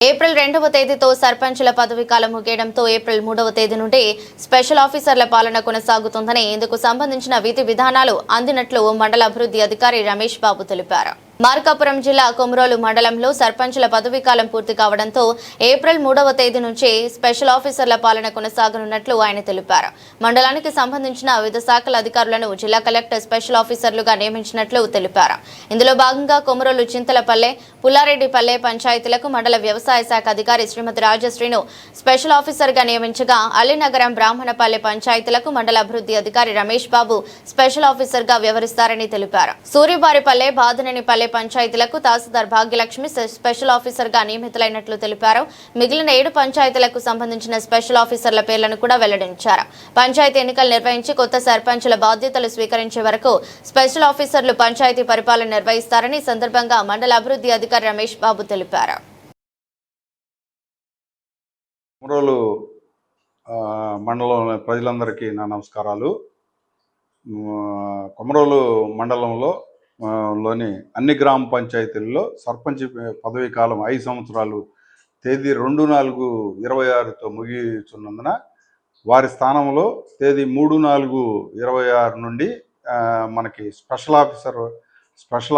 April 2వ తేదీతో సర్పంచుల పదవీ కాలం ముగియడంతో ఏప్రిల్ 3వ తేదీ నుండి స్పెషల్ ఆఫీసర్ల పాలన కొనసాగుతుందని ఇందుకు సంబంధించిన విధి విధానాలు అందినట్లు మండల అభివృద్ధి అధికారి రమేష్ బాబు తెలిపారు. మార్కాపురం జిల్లా కొమరోలు మండలంలో సర్పంచుల పదవీ కాలం పూర్తి కావడంతో ఏప్రిల్ 3వ తేదీ నుంచి స్పెషల్ ఆఫీసర్ల పాలన కొనసాగనున్నట్లు ఆయన తెలిపారు. మండలానికి సంబంధించిన వివిధ శాఖల అధికారులను జిల్లా కలెక్టర్ స్పెషల్ ఆఫీసర్లుగా నియమించినట్లు తెలిపారు. ఇందులో భాగంగా కొమరోలు చింతలపల్లె, పుల్లారెడ్డిపల్లె పంచాయతీలకు మండల వ్యవసాయ శాఖ అధికారి శ్రీమతి రాజశ్రీను స్పెషల్ ఆఫీసర్గా నియమించగా అల్లినగరం బ్రాహ్మణపల్లె పంచాయతీలకు మండల అభివృద్ధి అధికారి రమేష్ బాబు స్పెషల్ ఆఫీసర్గా వ్యవహరిస్తారని తెలిపారు. సూరిబారిపల్లె, బాదనేనిపల్లె పంచాయతీలకు తహసీల్దార్ భాగ్యలక్ష్మి స్పెషల్ ఆఫీసర్ గా నియమితులైనట్లు తెలిపారు. మిగిలిన 7 పంచాయతీలకు సంబంధించిన స్పెషల్ ఆఫీసర్ల పేర్లను కూడా వెల్లడించారు. పంచాయతీ ఎన్నికలు నిర్వహించి కొత్త సర్పంచుల బాధ్యతలు స్వీకరించే వరకు స్పెషల్ ఆఫీసర్లు పంచాయతీ పరిపాలన నిర్వహిస్తారని సందర్భంగా మండల అభివృద్ధి అధికారి రమేష్ బాబు తెలిపారు. మండలంలోని ప్రజలందరికీ నా నమస్కారాలు. కొమరోలు మండలంలో లోని అన్ని గ్రామ పంచాయతీల్లో సర్పంచ్ పదవీ కాలం 5 సంవత్సరాలు తేదీ 2/4/26తో ముగిస్తున్నందున వారి స్థానంలో తేదీ 3/4/26 నుండి మనకి స్పెషల్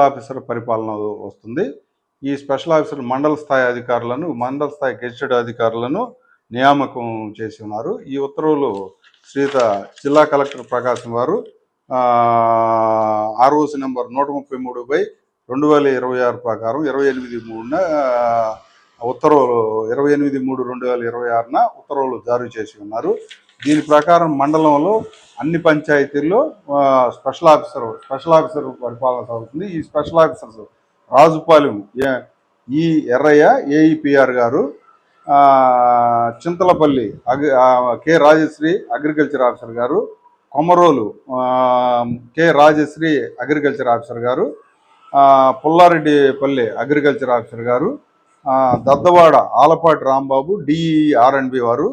ఆఫీసర్ పరిపాలన వస్తుంది. ఈ స్పెషల్ ఆఫీసర్ మండల స్థాయి అధికారులను, మండల స్థాయి గెజిటెడ్ అధికారులను నియామకం చేసి ఉన్నారు. ఈ ఉత్తర్వులు జిల్లా కలెక్టర్ ప్రకాశం వారు ROC నెంబర్ 133/2026 ప్రకారం 28/3న ఉత్తర్వులు 28/3/2026న ఉత్తర్వులు జారీ చేసి ఉన్నారు. దీని ప్రకారం మండలంలో అన్ని పంచాయతీల్లో స్పెషల్ ఆఫీసర్ పరిపాలన సాగుతుంది. ఈ special officers Rajupalem Errayya AEPR గారు, Chintalapalli K Rajasri agriculture officer గారు, Komarolu K Rajasri agriculture officer గారు, పుల్లారెడ్డిపల్లి అగ్రికల్చర్ ఆఫీసర్ గారు, దద్దవాడ ఆలపాటి రాంబాబు DER&B వారు,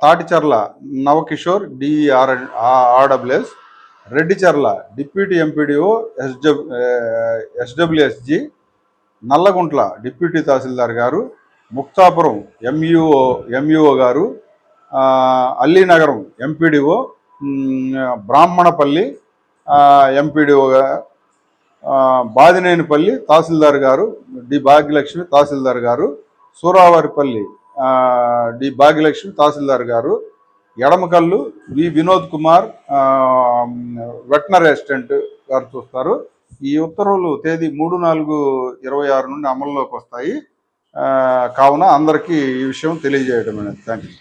Taticharla Navakishore DERWS, Reddicharla deputy MPDO SWSG, Nallaguntla deputy tahsildar గారు, ముక్తాపురం MUO గారు, అల్లీనగరం MPDO, బ్రాహ్మణపల్లి MPDO, బాదినేనిపల్లి తహసీల్దార్ గారు డి భాగ్యలక్ష్మి తహసీల్దార్ గారు, సూరావారిపల్లి డి భాగ్యలక్ష్మి తహసీల్దార్ గారు, ఎడమకల్లు వినోద్ కుమార్ వెటనరీ అసిస్టెంట్ గారు చూస్తారు. ఈ ఉత్తర్వులు తేదీ 3/4/26 నుండి అమల్లోకి వస్తాయి. కావున అందరికీ ఈ విషయం తెలియజేయడం. Thank you.